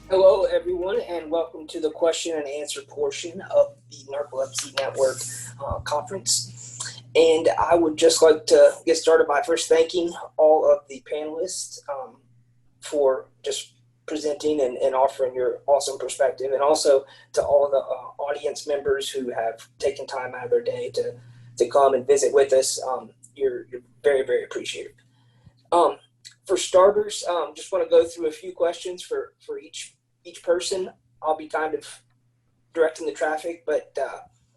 Hello, everyone, and welcome to the question and answer portion of the Narcolepsy Network conference. And I would just like to get started by first thanking all of the panelists for just presenting and offering your awesome perspective, and also to all of the audience members who have taken time out of their day to come and visit with us. You're very, very appreciated. For starters, just want to go through a few questions for each person. I'll be kind of directing the traffic, but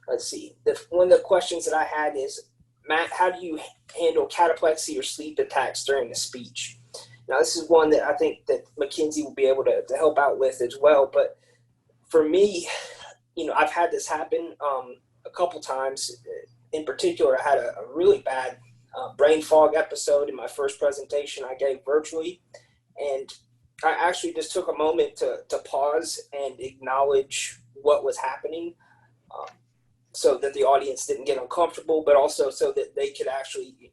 let's see. One of the questions that I had is, Matt, how do you handle cataplexy or sleep attacks during a speech? Now, this is one that I think that Mackenzie will be able to help out with as well. But for me, I've had this happen a couple times. In particular, I had a really bad brain fog episode in my first presentation I gave virtually. And I actually just took a moment to pause and acknowledge what was happening, so that the audience didn't get uncomfortable, but also so that they could actually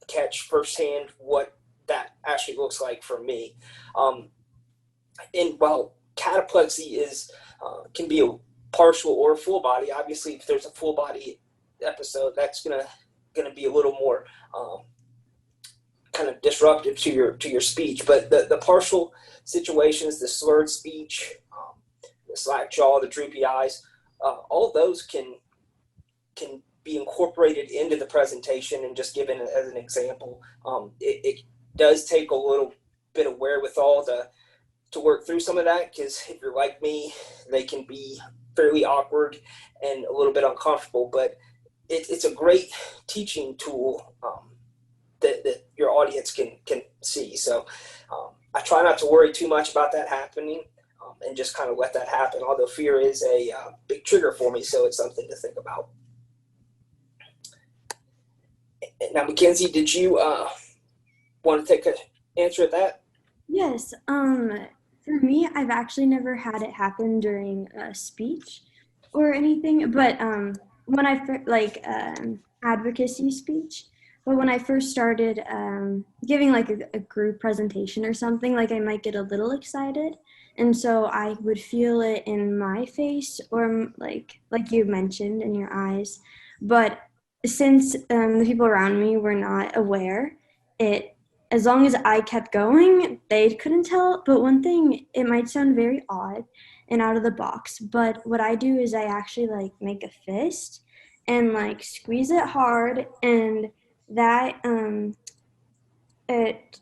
catch firsthand what that actually looks like for me. And while cataplexy can be a partial or a full body, obviously if there's a full body episode, that's gonna be a little more kind of disruptive to your speech. But the partial situations, the slurred speech, the slack jaw, the droopy eyes, all of those can be incorporated into the presentation and just given as an example. It does take a little bit of wherewithal to work through some of that, because if you're like me, they can be fairly awkward and a little bit uncomfortable, but it's a great teaching tool that your audience can see. So I try not to worry too much about that happening, and just kind of let that happen, although fear is a big trigger for me, so it's something to think about. Now, Mackenzie, did you want to take an answer at that? Yes. For me, I've actually never had it happen during a speech or anything, but when advocacy speech. But when I first started giving like a group presentation or something, like I might get a little excited, and so I would feel it in my face or like you mentioned in your eyes. But since the people around me were not aware, it as long as I kept going, they couldn't tell. But one thing, it might sound very odd and out of the box, but what I do is I actually like make a fist and like squeeze it hard, and that it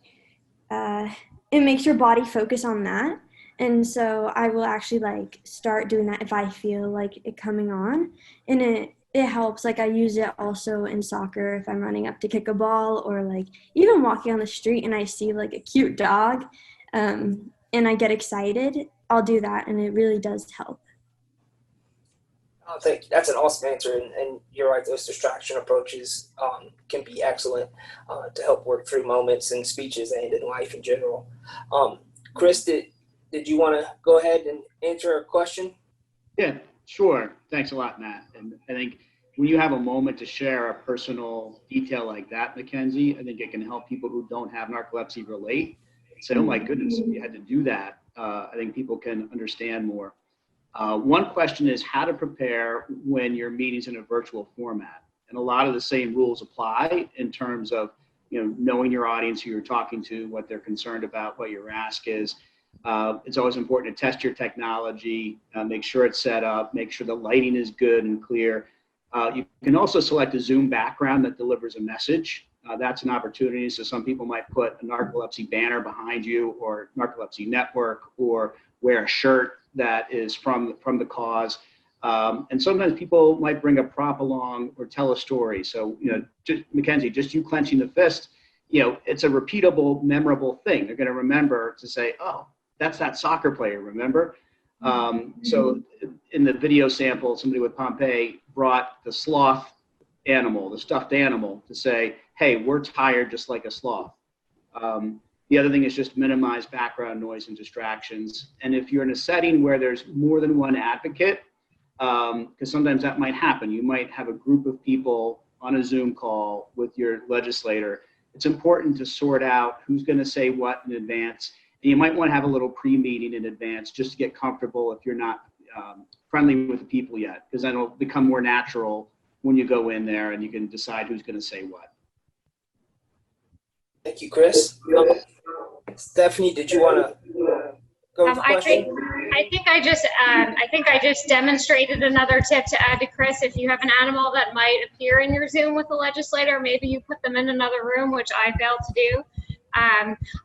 uh, it makes your body focus on that. And so I will actually like start doing that if I feel like it coming on, and it helps. Like I use it also in soccer if I'm running up to kick a ball, or like even walking on the street and I see like a cute dog, and I get excited, I'll do that, and it really does help. I think that's an awesome answer, and you're right. Those distraction approaches can be excellent to help work through moments in speeches and in life in general. Chris, did you want to go ahead and answer a question? Yeah, sure. Thanks a lot, Matt. And I think when you have a moment to share a personal detail like that, Mackenzie, I think it can help people who don't have narcolepsy relate. Say, oh my goodness, you had to do that. I think people can understand more. One question is how to prepare when your meeting's in a virtual format. And a lot of the same rules apply in terms of, knowing your audience, who you're talking to, what they're concerned about, what your ask is. It's always important to test your technology, make sure it's set up, make sure the lighting is good and clear. You can also select a Zoom background that delivers a message. That's an opportunity. So some people might put a narcolepsy banner behind you, or narcolepsy network, or wear a shirt that is from the cause. And sometimes people might bring a prop along or tell a story. So, just Mackenzie, just you clenching the fist, it's a repeatable, memorable thing. They're going to remember to say, oh, that's that soccer player, remember? So in the video sample, somebody with Pompeii brought the sloth animal, the stuffed animal, to say, hey, we're tired just like a sloth. The other thing is just minimize background noise and distractions. And if you're in a setting where there's more than one advocate, because sometimes that might happen, you might have a group of people on a Zoom call with your legislator. It's important to sort out who's going to say what in advance. And you might want to have a little pre-meeting in advance just to get comfortable if you're not friendly with the people yet, because then it'll become more natural when you go in there and you can decide who's going to say what. Thank you, Chris. Stephanie, did you want to go with the question? I think I just demonstrated another tip to add to Chris. If you have an animal that might appear in your Zoom with the legislator, maybe you put them in another room, which I failed to do.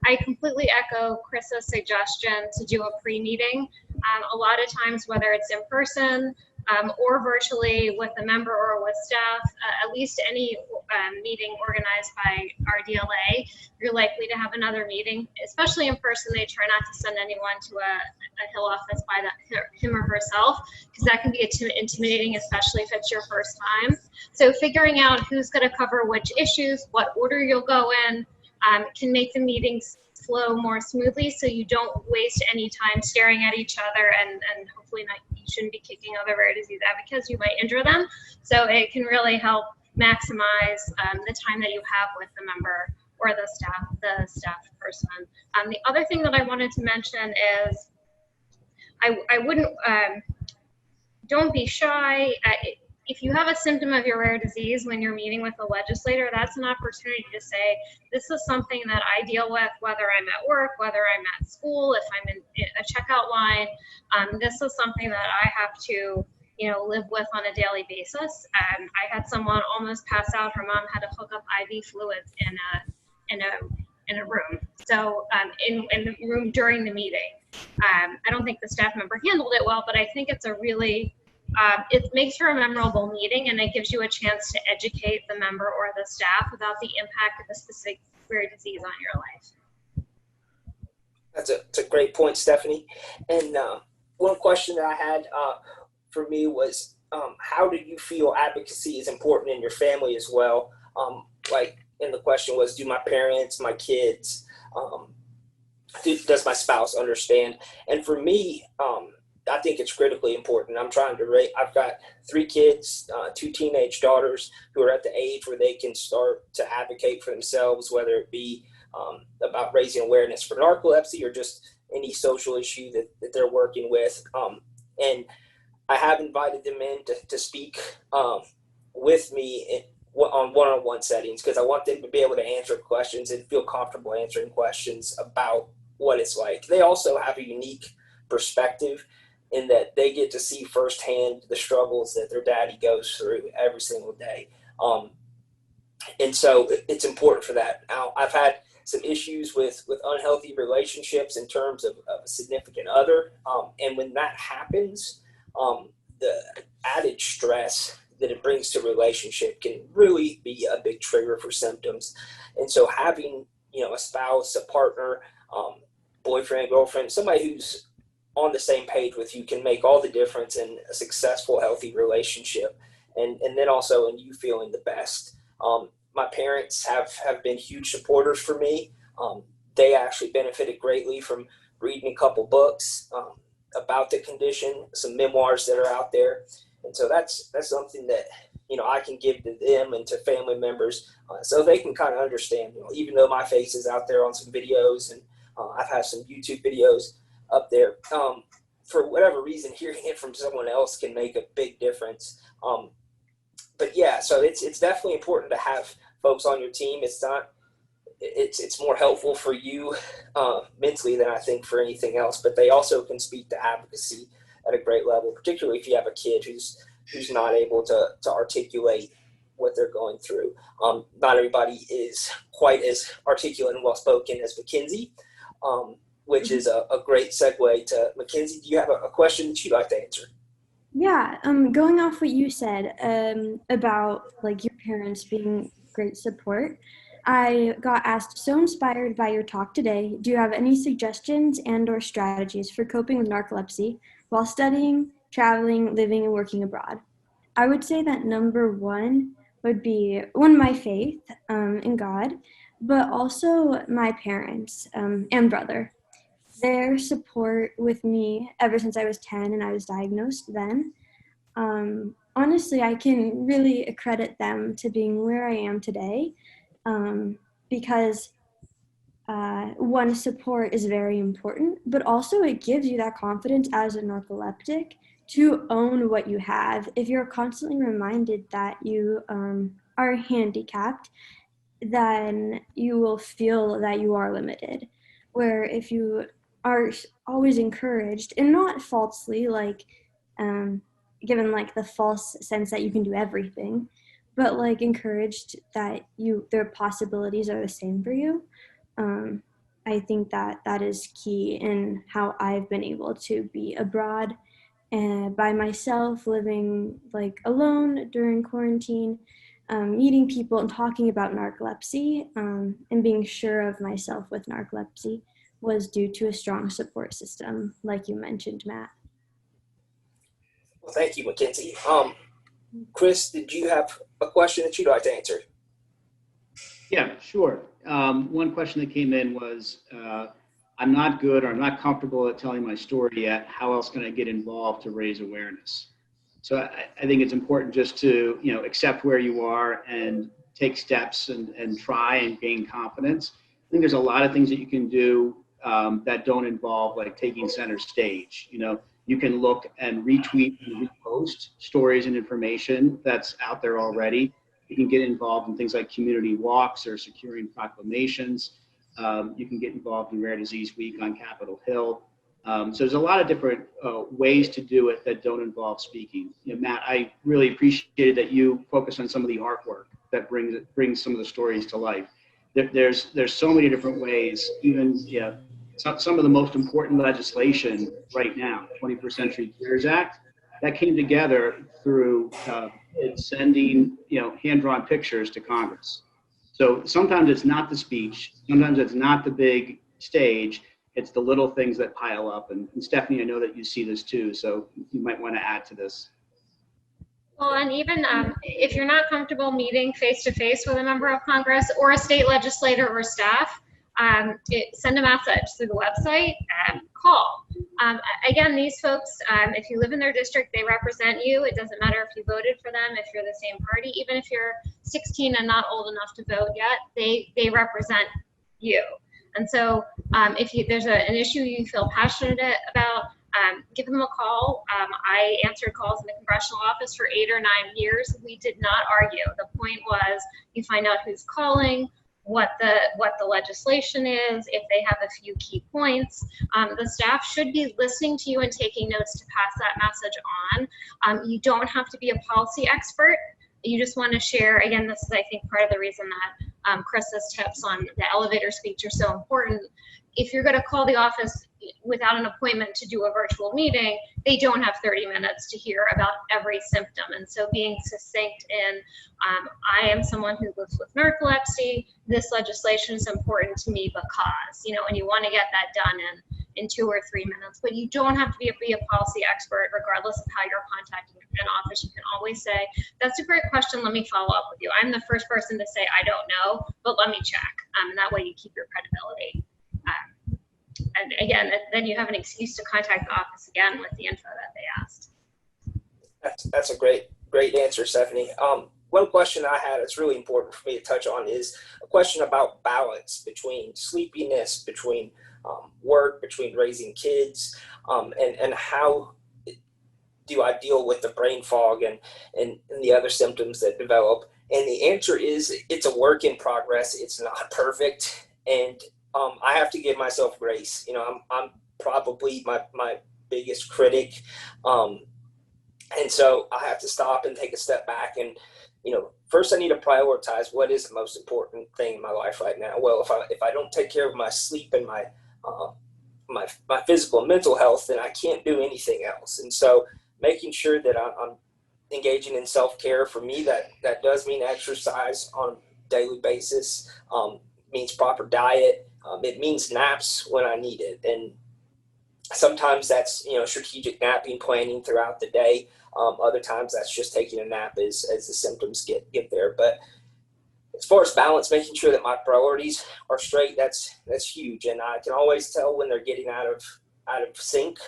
I completely echo Chris's suggestion to do a pre-meeting. A lot of times, whether it's in person or virtually with a member or with staff, at least any meeting organized by our DLA, you're likely to have another meeting. Especially in person, they try not to send anyone to a Hill office by him or herself, because that can be intimidating, especially if it's your first time. So figuring out who's going to cover which issues, what order you'll go in, can make the meetings flow more smoothly, so you don't waste any time staring at each other, and hopefully not, you shouldn't be kicking other rare disease advocates, you might injure them. So it can really help maximize the time that you have with the member or the staff person. The other thing that I wanted to mention is I wouldn't, don't be shy. If you have a symptom of your rare disease when you're meeting with a legislator, that's an opportunity to say, this is something that I deal with, whether I'm at work, whether I'm at school, if I'm in a checkout line. This is something that I have to, live with on a daily basis. I had someone almost pass out. Her mom had to hook up IV fluids in a room. So in the room during the meeting. I don't think the staff member handled it well, but I think it's a really it makes for a memorable meeting, and it gives you a chance to educate the member or the staff about the impact of a specific rare disease on your life. That's a great point, Stephanie. And one question that I had for me was, how do you feel advocacy is important in your family as well? And the question was, do my parents, my kids, does my spouse understand? And for me, I think it's critically important. I'm trying to I've got 3 kids, 2 teenage daughters who are at the age where they can start to advocate for themselves, whether it be about raising awareness for narcolepsy or just any social issue that they're working with. And I have invited them in to speak with me on one-on-one settings, because I want them to be able to answer questions and feel comfortable answering questions about what it's like. They also have a unique perspective in that they get to see firsthand the struggles that their daddy goes through every single day. And so it's important for that. Now, I've had some issues with unhealthy relationships in terms of a significant other. And when that happens, the added stress that it brings to relationship can really be a big trigger for symptoms. And so having, a spouse, a partner, boyfriend, girlfriend, somebody who's on the same page with you can make all the difference in a successful, healthy relationship. And then also in you feeling the best. My parents have been huge supporters for me. They actually benefited greatly from reading a couple books about the condition, some memoirs that are out there. And so that's something that, I can give to them and to family members so they can kind of understand, even though my face is out there on some videos and I've had some YouTube videos up there, for whatever reason, hearing it from someone else can make a big difference. But yeah, so it's definitely important to have folks on your team. It's more helpful for you mentally than I think for anything else, but they also can speak to advocacy at a great level, particularly if you have a kid who's not able to articulate what they're going through. Not everybody is quite as articulate and well-spoken as Mackenzie, which is a great segue to Mackenzie. Do you have a question that you'd like to answer? Yeah, going off what you said about like your parents being great support, I got asked, so inspired by your talk today, do you have any suggestions and or strategies for coping with narcolepsy while studying, traveling, living, and working abroad? I would say that number one would be my faith in God, but also my parents and brother. Their support with me ever since I was 10 and I was diagnosed then. Honestly, I can really accredit them to being where I am today, because one, support is very important, but also it gives you that confidence as a narcoleptic to own what you have. If you're constantly reminded that you are handicapped, then you will feel that you are limited. Where if you are always encouraged, and not falsely, like given like the false sense that you can do everything, but like encouraged that their possibilities are the same for you. I think that that is key in how I've been able to be abroad and by myself, living like alone during quarantine, meeting people and talking about narcolepsy, and being sure of myself with narcolepsy was due to a strong support system, like you mentioned, Matt. Well, thank you, Mackenzie. Chris, did you have a question that you'd like to answer? Yeah, sure. One question that came in was, I'm not good or I'm not comfortable at telling my story yet. How else can I get involved to raise awareness? So I think it's important just to, accept where you are and take steps and try and gain confidence. I think there's a lot of things that you can do that don't involve like taking center stage. You can look and retweet and repost stories and information that's out there already. You can get involved in things like community walks or securing proclamations. You can get involved in Rare Disease Week on Capitol Hill. So there's a lot of different ways to do it that don't involve speaking. Matt, I really appreciated that you focus on some of the artwork that brings some of the stories to life. There's so many different ways. Even some of the most important legislation right now, 21st Century Cures Act, that came together through sending hand-drawn pictures to Congress. So sometimes it's not the speech, sometimes it's not the big stage, it's the little things that pile up. And Stephanie, I know that you see this too, so you might want to add to this. Well, and even if you're not comfortable meeting face-to-face with a member of Congress or a state legislator or staff, send a message through the website and call. Again, these folks, if you live in their district, they represent you. It doesn't matter if you voted for them, if you're the same party, even if you're 16 and not old enough to vote yet, they represent you. And so if there's an issue you feel passionate about, give them a call. I answered calls in the congressional office for 8 or 9 years. We did not argue. The point was you find out who's calling, what the legislation is, if they have a few key points. The staff should be listening to you and taking notes to pass that message on. You don't have to be a policy expert. You just want to share. Again, this is, I think, part of the reason that Chris's tips on the elevator speech are so important. If you're going to call the office without an appointment to do a virtual meeting, they don't have 30 minutes to hear about every symptom. And so being succinct in, I am someone who lives with narcolepsy, this legislation is important to me because, and you want to get that done in 2 or 3 minutes, but you don't have to be a policy expert regardless of how you're contacting an office. You can always say, that's a great question, let me follow up with you. I'm the first person to say, I don't know, but let me check. And that way you keep your credibility. And again, then you have an excuse to contact the office again with the info that they asked. That's a great answer, Stephanie. One question I had that's really important for me to touch on is a question about balance between sleepiness, between work, between raising kids, and how do I deal with the brain fog and the other symptoms that develop? And the answer is it's a work in progress. It's not perfect. And I have to give myself grace. I'm probably my biggest critic. And so I have to stop and take a step back and, first I need to prioritize what is the most important thing in my life right now. Well, if I don't take care of my sleep and my physical and mental health, then I can't do anything else. And so making sure that I'm engaging in self-care, for me, that does mean exercise on a daily basis, means proper diet. It means naps when I need it. And sometimes that's, strategic napping, planning throughout the day. Other times that's just taking a nap as the symptoms get there. But as far as balance, making sure that my priorities are straight, that's huge. And I can always tell when they're getting out of sync,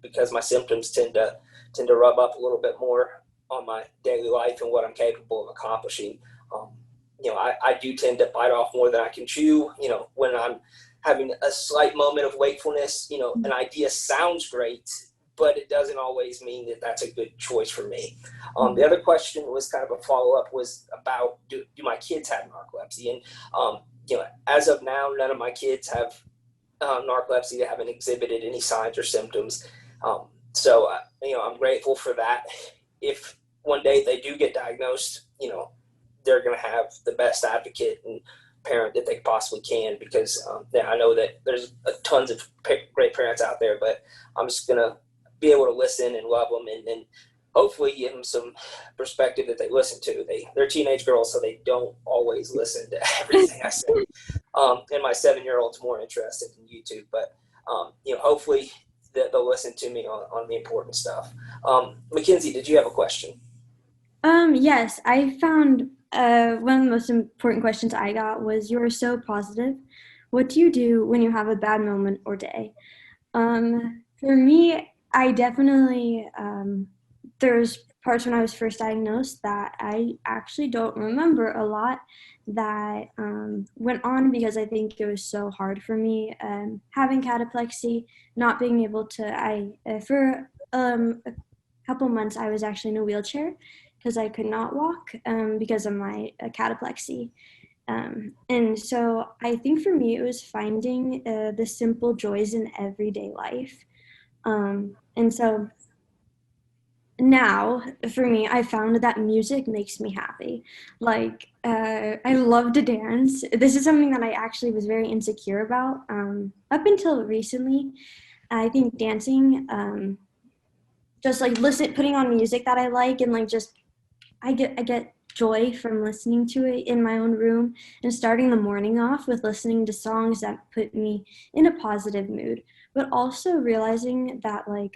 because my symptoms tend to rub up a little bit more on my daily life and what I'm capable of accomplishing. I do tend to bite off more than I can chew. When I'm having a slight moment of wakefulness, an idea sounds great, but it doesn't always mean that that's a good choice for me. The other question was kind of a follow-up, was about, do my kids have narcolepsy? And, as of now, none of my kids have narcolepsy. They haven't exhibited any signs or symptoms. So I'm grateful for that. If one day they do get diagnosed, they're going to have the best advocate and parent that they possibly can, because I know that there's tons of great parents out there, but I'm just going to be able to listen and love them, and hopefully give them some perspective that they listen to. They're teenage girls, so they don't always listen to everything I say. And my 7-year-old's more interested in YouTube, but hopefully they'll listen to me on the important stuff. Mackenzie, did you have a question? Yes, I found one of the most important questions I got was, you are so positive. What do you do when you have a bad moment or day? For me, I definitely, there's parts when I was first diagnosed that I actually don't remember a lot that went on, because I think it was so hard for me having cataplexy, not being able to, for a couple months I was actually in a wheelchair because I could not walk because of my cataplexy. And so I think for me it was finding the simple joys in everyday life. And so now for me, I found that music makes me happy. Like I love to dance. This is something that I actually was very insecure about up until recently. I think dancing, just like putting on music that I like, and like just I get joy from listening to it in my own room, and starting the morning off with listening to songs that put me in a positive mood. But also realizing that like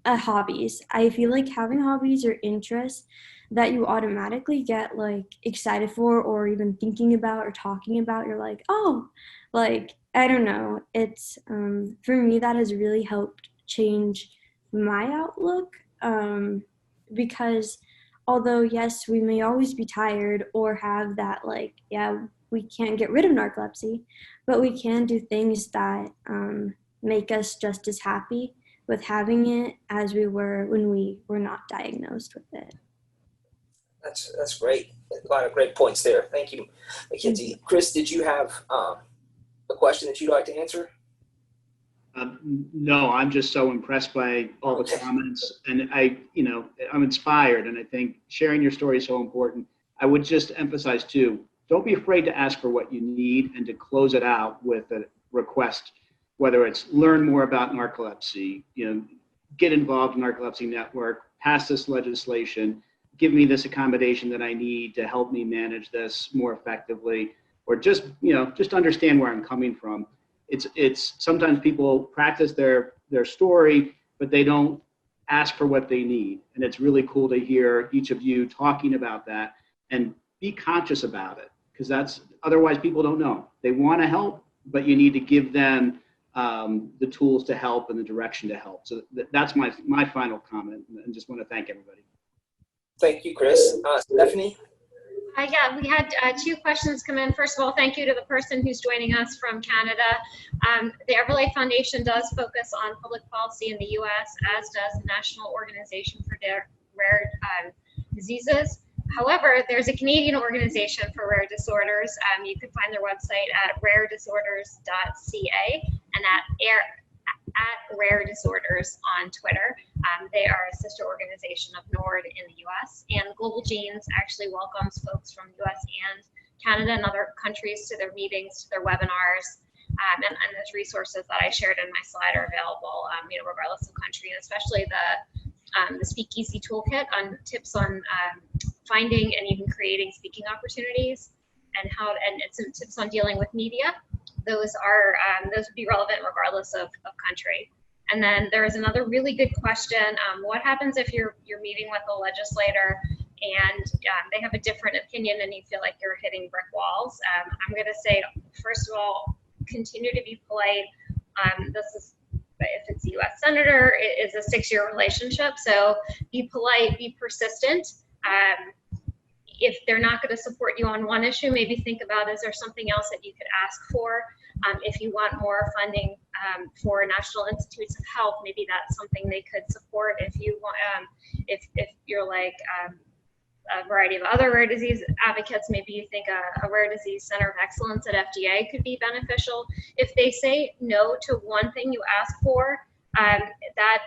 hobbies, I feel like having hobbies or interests that you automatically get like excited for, or even thinking about or talking about, you're like, oh, like I don't know, it's for me that has really helped change my outlook, because although yes, we may always be tired or have that, like, yeah, we can't get rid of narcolepsy, but we can do things that make us just as happy with having it as we were when we were not diagnosed with it. That's great. A lot of great points there. Thank you, Mackenzie. Chris, did you have a question that you'd like to answer? No, I'm just so impressed by all the comments, and I'm inspired, and I think sharing your story is so important. I would just emphasize too, don't be afraid to ask for what you need and to close it out with a request, whether it's learn more about narcolepsy, get involved in Narcolepsy Network, pass this legislation, give me this accommodation that I need to help me manage this more effectively, or just understand where I'm coming from. It's sometimes people practice their story, but they don't ask for what they need. And it's really cool to hear each of you talking about that, and be conscious about it, because otherwise people don't know. They want to help, but you need to give them the tools to help and the direction to help. So that's my final comment, and just want to thank everybody. Thank you, Chris. Stephanie? Yeah, we had 2 questions come in. First of all, thank you to the person who's joining us from Canada. The Everlight Foundation does focus on public policy in the U.S., as does the National Organization for Rare Diseases. However, there's a Canadian organization for rare disorders. You can find their website at raredisorders.ca and at Rare Disorders on Twitter. They are a sister organization of NORD in the US, and Global Genes actually welcomes folks from US and Canada and other countries to their meetings, to their webinars, and those resources that I shared in my slide are available, regardless of country, and especially the Speakeasy Toolkit on tips on finding and even creating speaking opportunities, and some tips on dealing with media. Those would be relevant regardless of country. And then there is another really good question. What happens if you're meeting with a legislator and they have a different opinion and you feel like you're hitting brick walls? I'm going to say, first of all, continue to be polite. If it's a U.S. senator, it is a 6-year relationship. So be polite, be persistent. if they're not going to support you on one issue, maybe think about, is there something else that you could ask for? If you want more funding for National Institutes of Health, maybe that's something they could support. If you want, if you're like a variety of other rare disease advocates, maybe you think a rare disease center of excellence at FDA could be beneficial. If they say no to one thing you ask for, that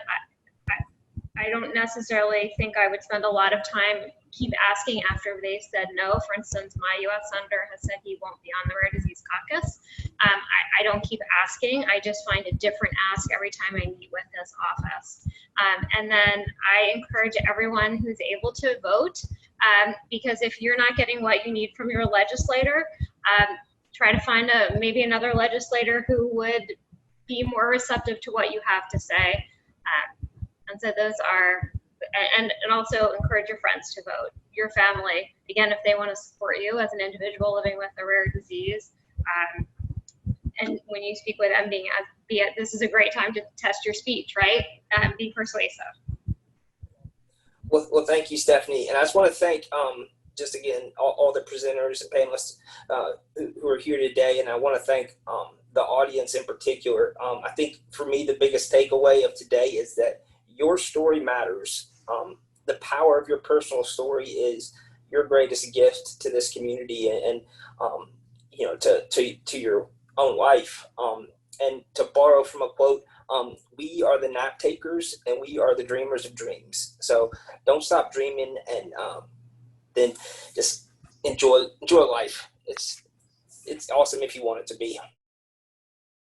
I don't necessarily think I would spend a lot of time keep asking after they said no. For instance, my U.S. senator has said he won't be on the Rare Disease Caucus. I don't keep asking. I just find a different ask every time I meet with his office. And then I encourage everyone who's able to vote, because if you're not getting what you need from your legislator, try to find maybe another legislator who would be more receptive to what you have to say. And so those are, and also encourage your friends to vote, your family, again, if they want to support you as an individual living with a rare disease. And when you speak with them, this is a great time to test your speech, right? Be persuasive. Well, thank you, Stephanie. And I just want to thank, just again, all the presenters and panelists who are here today. And I want to thank the audience in particular. I think for me, the biggest takeaway of today is that your story matters. The power of your personal story is your greatest gift to this community and you know, to your own life. And to borrow from a quote, we are the nap takers and we are the dreamers of dreams. So don't stop dreaming, and then just enjoy life. It's awesome if you want it to be.